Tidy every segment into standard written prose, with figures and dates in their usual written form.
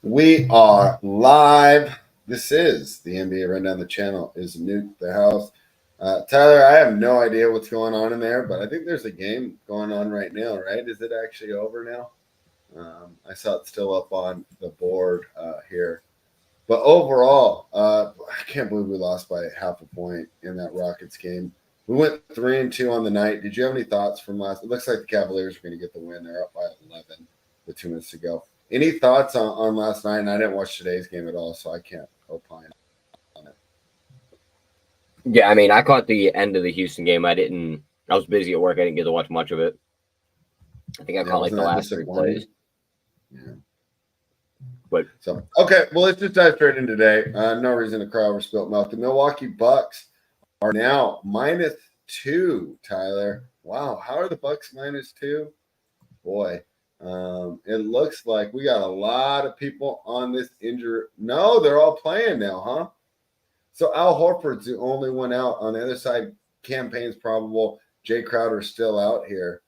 We are live. This is the NBA Rundown. The channel is Nuke the House. Tyler, I have no idea what's going on in there, but I think there's a game going on right now, right? Is it actually over now? I saw it still up on the board here. But overall, I can't believe we lost by half a point in that Rockets game. We went 3-2 on the night. Did you have any thoughts from last? It looks like the Cavaliers are going to get the win. They're up by 11 with 2 minutes to go. Any thoughts on last night? And I didn't watch today's game at all, so I can't opine on it. Yeah, I mean, I caught the end of the Houston game. I was busy at work. I didn't get to watch much of it. I think I caught like the last 3 plays. Yeah. But so okay, well, let's just dive straight in today. No reason to cry over spilt milk. The Milwaukee Bucks are now -2, Tyler. Wow, how are the Bucks -2? Boy, it looks like we got a lot of people on this injury. No, they're all playing now, huh? So Al Horford's the only one out. On the other side, campaign's probable. Jay Crowder's still out here.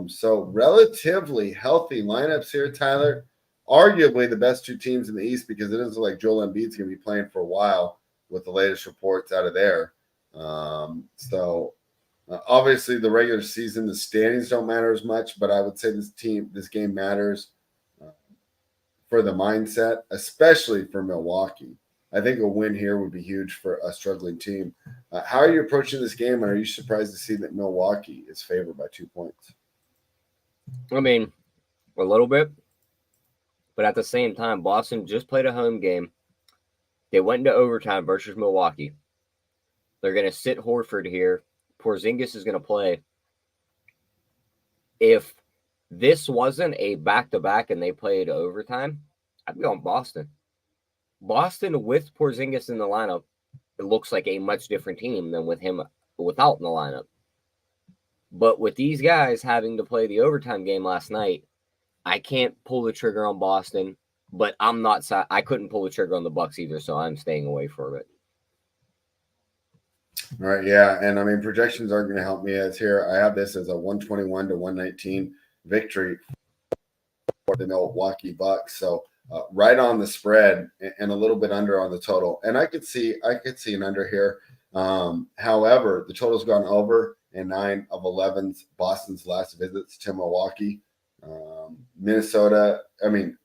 So relatively healthy lineups here, Tyler. Arguably the best 2 teams in the East because it doesn't look like Joel Embiid's going to be playing for a while with the latest reports out of there. Obviously the regular season, the standings don't matter as much, but I would say this game matters for the mindset, especially for Milwaukee. I think a win here would be huge for a struggling team. How are you approaching this game, and are you surprised to see that Milwaukee is favored by 2 points? I mean, a little bit. But at the same time, Boston just played a home game. They went into overtime versus Milwaukee. They're going to sit Horford here. Porzingis is going to play. If this wasn't a back-to-back and they played overtime, I'd be on Boston. Boston with Porzingis in the lineup, it looks like a much different team than with him without in the lineup. But with these guys having to play the overtime game last night, I can't pull the trigger on Boston, but I couldn't pull the trigger on the Bucks either, so I'm staying away from it. All right, yeah, and I mean projections aren't going to help me as here. I have this as a 121-119 victory for the Milwaukee Bucks. So right on the spread and a little bit under on the total. And I could see an under here. However, the total's gone over in 9 of 11's Boston's last visits to Milwaukee.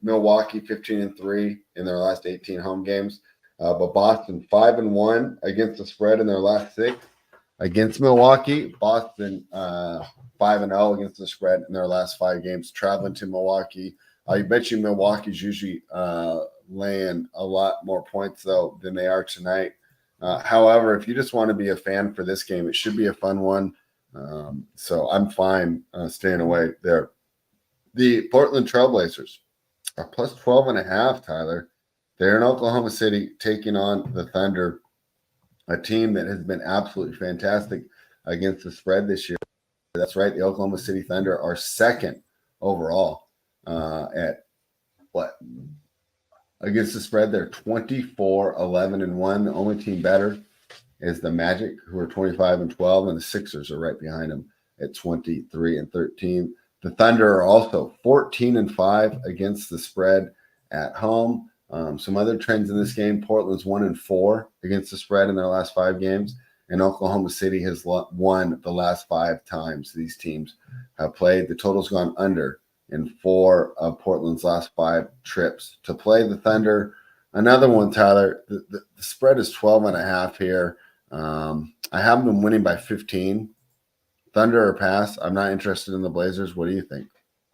Milwaukee 15-3 in their last 18 home games. But Boston 5-1 against the spread in their last 6 against Milwaukee. Boston 5-0 against the spread in their last 5 games traveling to Milwaukee. I bet you Milwaukee's usually laying a lot more points though than they are tonight. However, if you just want to be a fan for this game, it should be a fun one. So I'm fine staying away there. The Portland Trailblazers are plus 12.5, Tyler. They're in Oklahoma City taking on the Thunder, a team that has been absolutely fantastic against the spread this year. That's right. The Oklahoma City Thunder are second overall at what? Against the spread, they're 24-11-1. The only team better is the Magic, who are 25-12, and the Sixers are right behind them at 23-13. The Thunder are also 14-5 against the spread at home. Some other trends in this game: Portland's 1-4 against the spread in their last 5 games, and Oklahoma City has won the last 5 times these teams have played. The total's gone under in 4 of Portland's last 5 trips to play the Thunder. Another one, Tyler. The spread is 12.5 here. I have them winning by 15. Thunder or pass? I'm not interested in the Blazers. What do you think?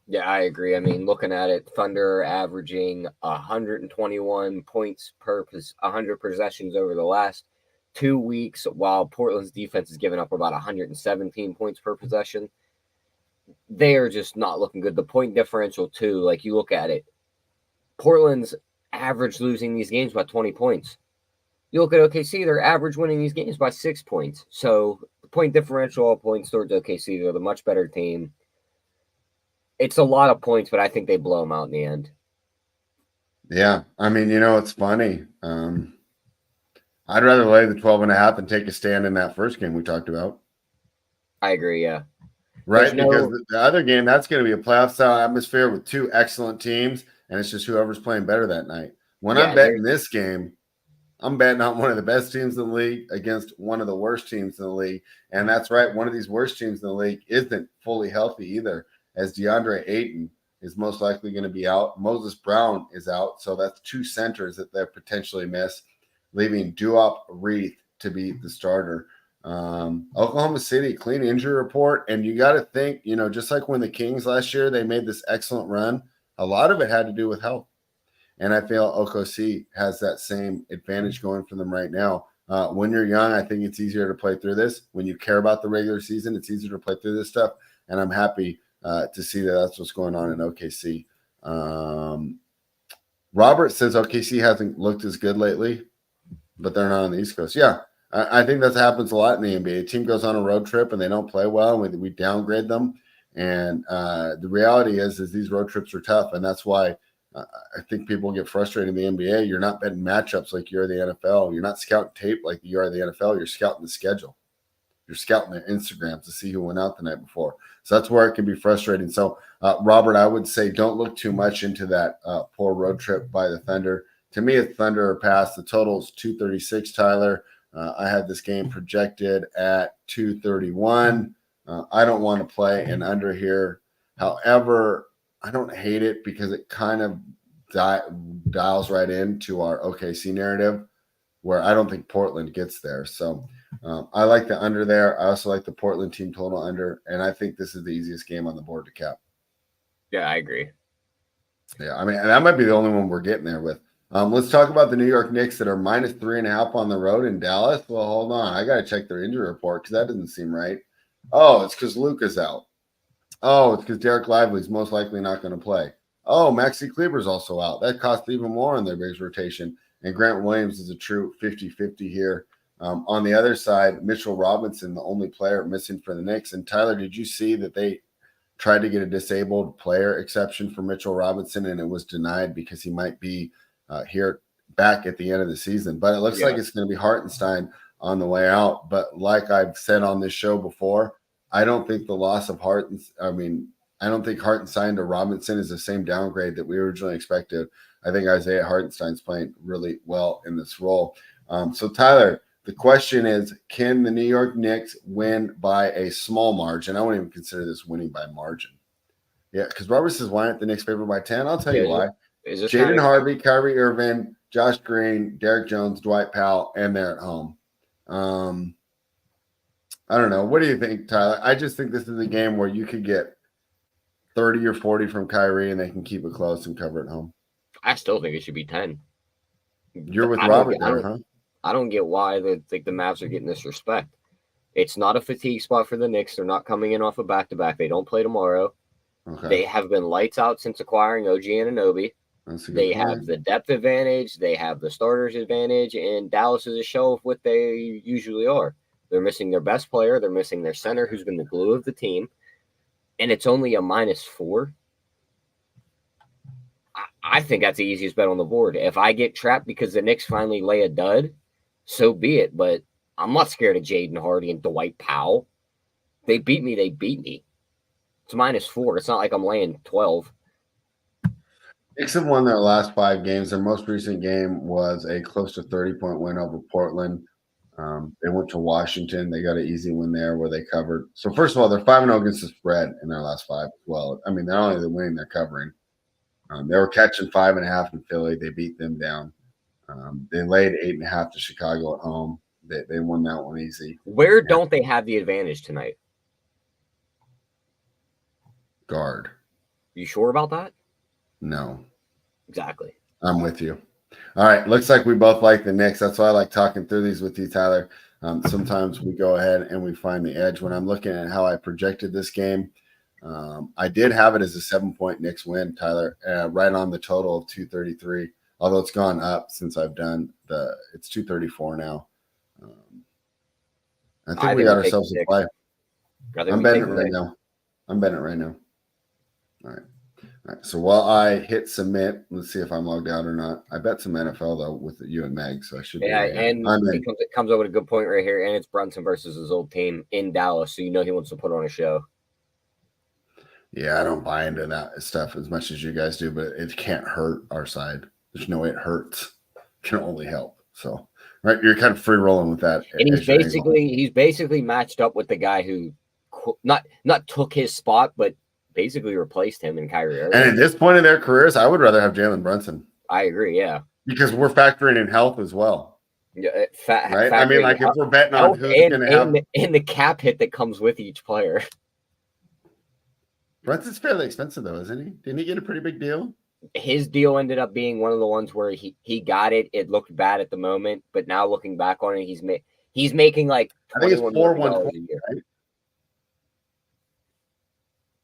Yeah, I agree. I mean, looking at it, Thunder averaging 121 points per 100 possessions over the last 2 weeks, while Portland's defense has given up about 117 points per possession. They are just not looking good. The point differential, too, like you look at it, Portland's average losing these games by 20 points. You look at OKC, they're average winning these games by 6 points. So the point differential, all points towards OKC, they're the much better team. It's a lot of points, but I think they blow them out in the end. Yeah, I mean, it's funny. I'd rather lay the 12.5 and take a stand in that first game we talked about. I agree, yeah. Right, because the other game, that's going to be a playoff-style atmosphere with 2 excellent teams. and it's just whoever's playing better that night. When Yeah, I'm betting this game, I'm betting on one of the best teams in the league against one of the worst teams in the league. And that's right. One of these worst teams in the league isn't fully healthy either, as DeAndre Ayton is most likely going to be out. Moses Brown is out. So that's 2 centers that they potentially miss, leaving Duop Reith to be the starter. Oklahoma City, clean injury report. And you got to think, just like when the Kings last year, they made this excellent run, a lot of it had to do with health. And I feel OKC has that same advantage going for them right now. When you're young, I think it's easier to play through this. When you care about the regular season, it's easier to play through this stuff. And I'm happy to see that that's what's going on in OKC. Robert says OKC hasn't looked as good lately, but they're not on the East Coast. Yeah, I think that happens a lot in the NBA. A team goes on a road trip and they don't play well, and we downgrade them. And the reality is these road trips are tough, and that's why I think people get frustrated in the NBA. You're not betting matchups like you're the NFL. You're not scouting tape like you are the NFL. You're scouting the schedule. You're scouting their Instagrams to see who went out the night before. So that's where it can be frustrating. So, Robert, I would say don't look too much into that poor road trip by the Thunder. To me, it's Thunder or pass. The total is 236, Tyler. I had this game projected at 231. I don't want to play an under here. However, I don't hate it because it kind of dials right into our OKC narrative where I don't think Portland gets there. So I like the under there. I also like the Portland team total under, and I think this is the easiest game on the board to cap. Yeah, I agree. Yeah, I mean, and that might be the only one we're getting there with. Let's talk about the New York Knicks that are minus 3.5 on the road in Dallas. Well, hold on. I got to check their injury report because that doesn't seem right. Oh, it's because Luka's out. Oh, it's because Derek Lively's most likely not going to play. Oh, Maxi Kleber's also out. That costs even more on their base rotation. And Grant Williams is a true 50-50 here. On the other side, Mitchell Robinson, the only player missing for the Knicks. And Tyler, did you see that they tried to get a disabled player exception for Mitchell Robinson, and it was denied because he might be here back at the end of the season? But it looks like it's going to be Hartenstein on the way out. But like I've said on this show before, I don't think the loss of I don't think Hartenstein to Robinson is the same downgrade that we originally expected. I think Isaiah Hartenstein's playing really well in this role. So, Tyler, the question is, can the New York Knicks win by a small margin? I won't even consider this winning by margin. Yeah, because Robert says, why aren't the Knicks favored by 10? I'll tell you why. Jaden Harvey, Kyrie Irving, Josh Green, Derek Jones, Dwight Powell, and they're at home. I don't know. What do you think, Tyler? I just think this is a game where you could get 30 or 40 from Kyrie and they can keep it close and cover it home. I still think it should be 10. You're with Robert there, huh? I don't get why the Mavs are getting this respect. It's not a fatigue spot for the Knicks. They're not coming in off a back-to-back. They don't play tomorrow. Okay. They have been lights out since acquiring OG Anunoby. They have the depth advantage. They have the starters advantage. And Dallas is a show of what they usually are. They're missing their best player. They're missing their center, who's been the glue of the team. And it's only a -4. I think that's the easiest bet on the board. If I get trapped because the Knicks finally lay a dud, so be it. But I'm not scared of Jaden Hardy and Dwight Powell. They beat me. It's -4. It's not like I'm laying 12. Knicks have won their last 5 games. Their most recent game was a close to 30-point win over Portland. They went to Washington. They got an easy win there where they covered. So, first of all, they're 5-0 against the spread in their last 5 as well. I mean, not only are they winning, they're covering. They were catching 5.5 in Philly. They beat them down. They laid 8.5 to Chicago at home. They won that one easy. Where don't they have the advantage tonight? Guard. You sure about that? No. Exactly. I'm with you. All right. Looks like we both like the Knicks. That's why I like talking through these with you, Tyler. Sometimes we go ahead and we find the edge. When I'm looking at how I projected this game, I did have it as a 7-point Knicks win, Tyler, right on the total of 233, although it's gone up since I've done it's 234 now. I think we got ourselves a play. I'm betting it right now. All right. So while I hit submit, let's see if I'm logged out or not. I bet some NFL, though, with you and Meg, so I should be. Yeah, and it comes up with a good point right here, and it's Brunson versus his old team in Dallas, so you know he wants to put on a show. Yeah, I don't buy into that stuff as much as you guys do, but it can't hurt our side. There's no way it hurts. It can only help. So, right, you're kind of free rolling with that And as your angle. he's basically matched up with the guy who not took his spot, but basically replaced him in Kyrie Irving. And at this point in their careers, I would rather have Jalen Brunson. I agree, yeah. Because we're factoring in health as well. Yeah, right? I mean, like if we're betting on who's going to have and the cap hit that comes with each player. Brunson's fairly expensive though, isn't he? Didn't he get a pretty big deal? His deal ended up being one of the ones where he got it. It looked bad at the moment, but now looking back on it, he's making like I think it's $21 million a year. Right?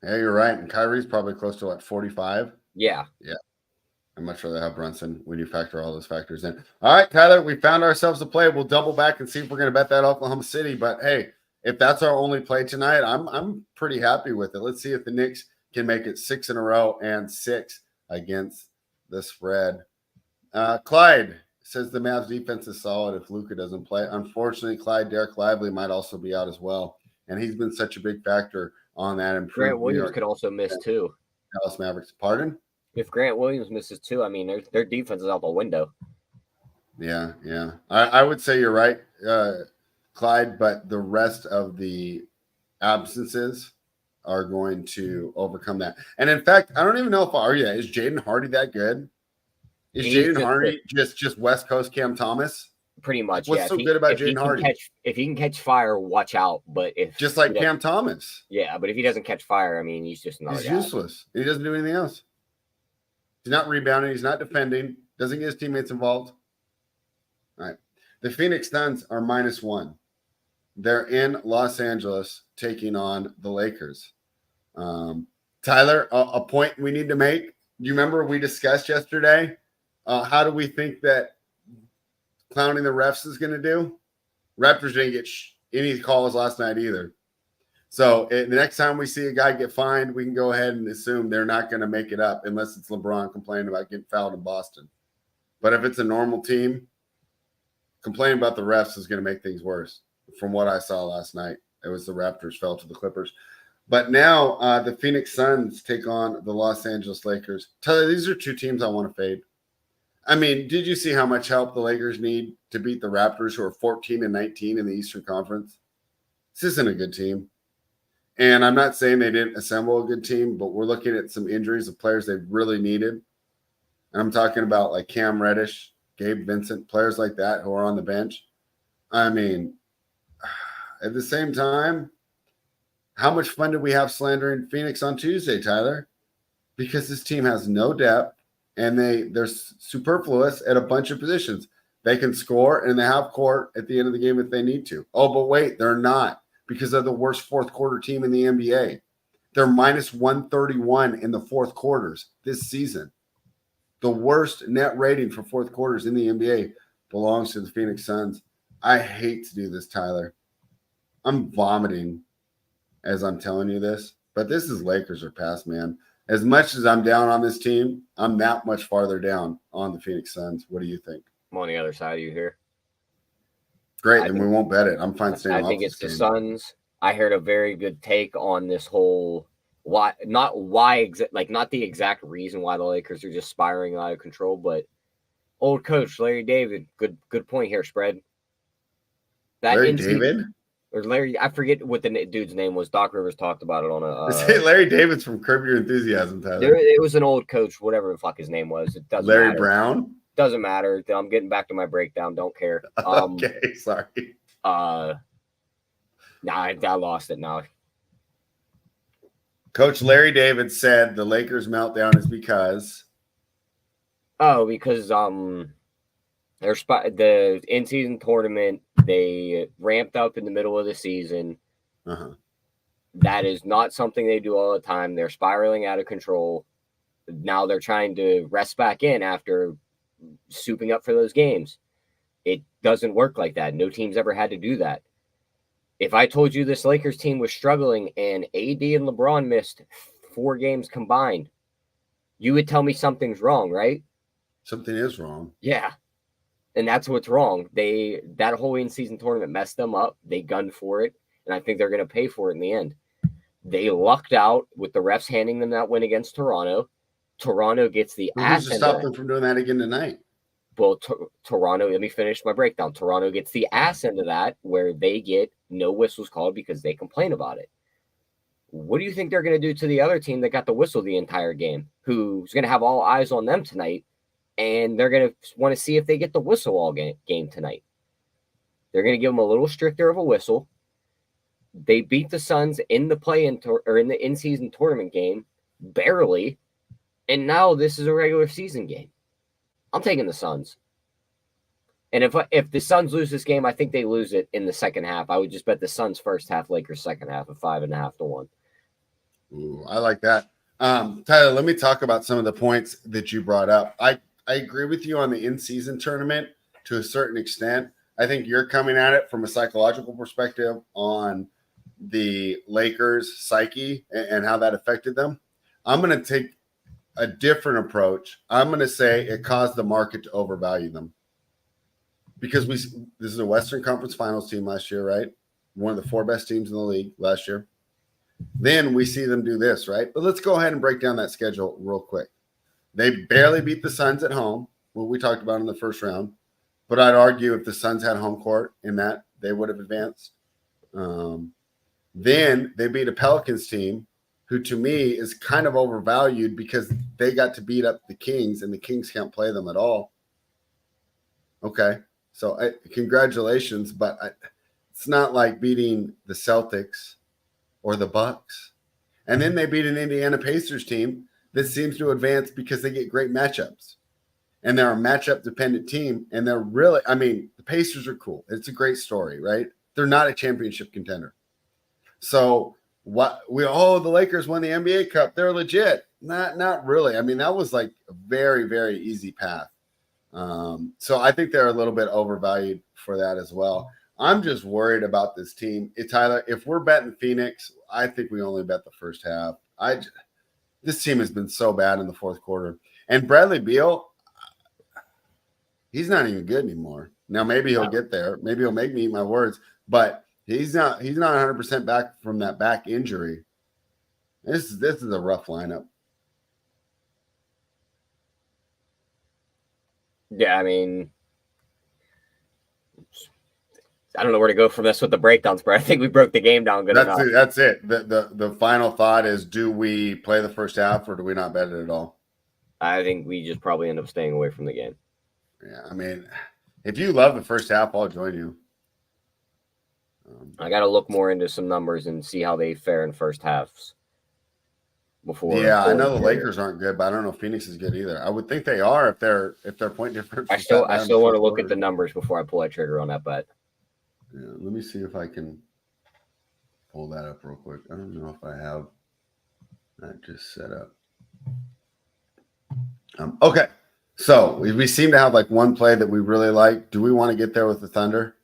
Yeah, you're right. And Kyrie's probably close to like 45. Yeah. I'd much rather have Brunson when you factor all those factors in. All right, Tyler, we found ourselves a play. We'll double back and see if we're going to bet that Oklahoma City. But hey, if that's our only play tonight, I'm pretty happy with it. Let's see if the Knicks can make it 6 in a row and 6 against the spread. Clyde says the Mavs defense is solid if Luka doesn't play. Unfortunately, Derek Lively might also be out as well. And he's been such a big factor on that improvement. Grant Williams could also miss too. Dallas Mavericks. Pardon? If Grant Williams misses too, I mean, their defense is out the window. Yeah. I would say you're right, Clyde, but the rest of the absences are going to overcome that. And in fact, I don't even know if is Jaden Hardy that good? Is Jaden Hardy just West Coast Cam Thomas? Pretty much. What's so good about Jaden Hardy? If he can catch fire, watch out. But if just like Cam Thomas. Yeah, but if he doesn't catch fire, I mean, he's just another guy. Useless. He doesn't do anything else. He's not rebounding. He's not defending. Doesn't get his teammates involved. All right. The Phoenix Suns are -1. They're in Los Angeles taking on the Lakers. Tyler, a point we need to make. Do you remember we discussed yesterday? How do we think that clowning the refs is going to do? Raptors didn't get any calls last night either. So the next time we see a guy get fined, we can go ahead and assume they're not going to make it up unless it's LeBron complaining about getting fouled in Boston. But if it's a normal team, complaining about the refs is going to make things worse. From what I saw last night, it was the Raptors fell to the Clippers. But now the Phoenix Suns take on the Los Angeles Lakers. Tyler, these are two teams I want to fade. I mean, did you see how much help the Lakers need to beat the Raptors, who are 14-19 in the Eastern Conference? This isn't a good team. And I'm not saying they didn't assemble a good team, but we're looking at some injuries of players they really needed. And I'm talking about like Cam Reddish, Gabe Vincent, players like that who are on the bench. I mean, at the same time, how much fun did we have slandering Phoenix on Tuesday, Tyler? Because this team has no depth and they're superfluous at a bunch of positions. They can score and they have court at the end of the game if they need to. Oh, but wait, they're not, because they're the worst fourth quarter team in the NBA. They're -131 in the fourth quarters this season. The worst net rating for fourth quarters in the NBA belongs to the Phoenix Suns. I hate to do this, Tyler. I'm vomiting as I'm telling you this, but this is Lakers or pass, man. As much as I'm down on this team, I'm that much farther down on the Phoenix Suns. What do you think? I'm on the other side of you here. Great, then we won't bet it. I'm fine staying off. I think it's the Suns. I heard a very good take on this whole not the exact reason why the Lakers are just spiraling out of control, but old coach Larry David. Good point here, spread. Larry David? Or Larry, I forget what the dude's name was. Doc Rivers talked about it on a. Larry David's from Curb Your Enthusiasm, Tyler. It was an old coach, whatever the fuck his name was. It doesn't Larry matter. Brown? Doesn't matter. I'm getting back to my breakdown. Don't care. Okay, sorry. I lost it now. Coach Larry David said the Lakers meltdown is because the in-season tournament, they ramped up in the middle of the season. Uh-huh. That is not something they do all the time. They're spiraling out of control. Now they're trying to rest back in after souping up for those games. It doesn't work like that. No team's ever had to do that. If I told you this Lakers team was struggling and AD and LeBron missed 4 games combined, you would tell me something's wrong, right? Something is wrong. Yeah. And that's what's wrong. That whole in-season tournament messed them up. They gunned for it, and I think they're going to pay for it in the end. They lucked out with the refs handing them that win against Toronto. Toronto gets the Who's ass to end stop of them from doing that again tonight? well, Toronto, let me finish my breakdown. Toronto gets the ass end of that where they get no whistles called because they complain about it. What do you think they're going to do to the other team that got the whistle the entire game, who's going to have all eyes on them tonight, and they're going to want to see if they get the whistle all game tonight? They're going to give them a little stricter of a whistle. They beat the Suns in the play-in or in the in-season tournament game, barely, and now this is a regular season game. I'm taking the Suns. And if the Suns lose this game, I think they lose it in the second half. I would just bet the Suns first half, Lakers second half of 5.5 to 1. Ooh, I like that. Tyler, let me talk about some of the points that you brought up. I agree with you on the in-season tournament to a certain extent. I think you're coming at it from a psychological perspective on the Lakers' psyche and how that affected them. I'm going to take a different approach. I'm going to say it caused the market to overvalue them because this is a Western Conference Finals team last year, right? One of the 4 best teams in the league last year. Then we see them do this, right? But let's go ahead and break down that schedule real quick. They barely beat the Suns at home, what we talked about in the first round. But I'd argue if the Suns had home court in that, they would have advanced. Then they beat a Pelicans team who to me is kind of overvalued because they got to beat up the Kings and the Kings can't play them at all. Okay, so congratulations, but it's not like beating the Celtics or the Bucks. And then they beat an Indiana Pacers team that seems to advance because they get great matchups. And they're a matchup-dependent team, and they're really – I mean, the Pacers are cool. It's a great story, right? They're not a championship contender. So – the Lakers won the NBA Cup. They're legit. Not really. I mean, that was like a very, very easy path. So I think they're a little bit overvalued for that as well. I'm just worried about this team. Tyler, if we're betting Phoenix, I think we only bet the first half. This team has been so bad in the fourth quarter. And Bradley Beal, he's not even good anymore. Now, maybe he'll get there. Maybe he'll make me eat my words. But he's not 100% back from that back injury. This is a rough lineup. Yeah, I mean, I don't know where to go from this with the breakdowns, but I think we broke the game down good enough. That's it. The final thought is, do we play the first half or do we not bet it at all? I think we just probably end up staying away from the game. Yeah, I mean, if you love the first half, I'll join you. I got to look more into some numbers and see how they fare in first halves. I know the Lakers aren't good, but I don't know if Phoenix is good either. I would think they are if they're point difference. I still want to look at the numbers before I pull that trigger on that bet. Yeah, let me see if I can pull that up real quick. I don't know if I have that just set up. Okay, so we seem to have like one play that we really like. Do we want to get there with the Thunder?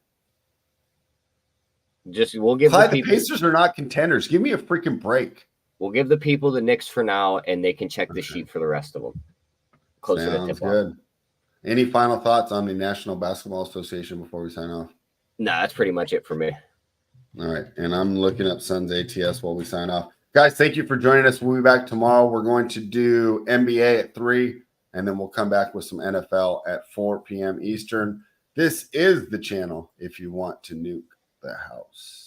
We'll give the Pacers are not contenders. Give me a freaking break. We'll give the people the Knicks for now, and they can check the sheet for the rest of them. Closer to tip-off. Good. Any final thoughts on the National Basketball Association before we sign off? No, that's pretty much it for me. All right, and I'm looking up Suns ATS while we sign off. Guys, thank you for joining us. We'll be back tomorrow. We're going to do NBA at 3, and then we'll come back with some NFL at 4 p.m. Eastern. This is the channel if you want to nuke the house.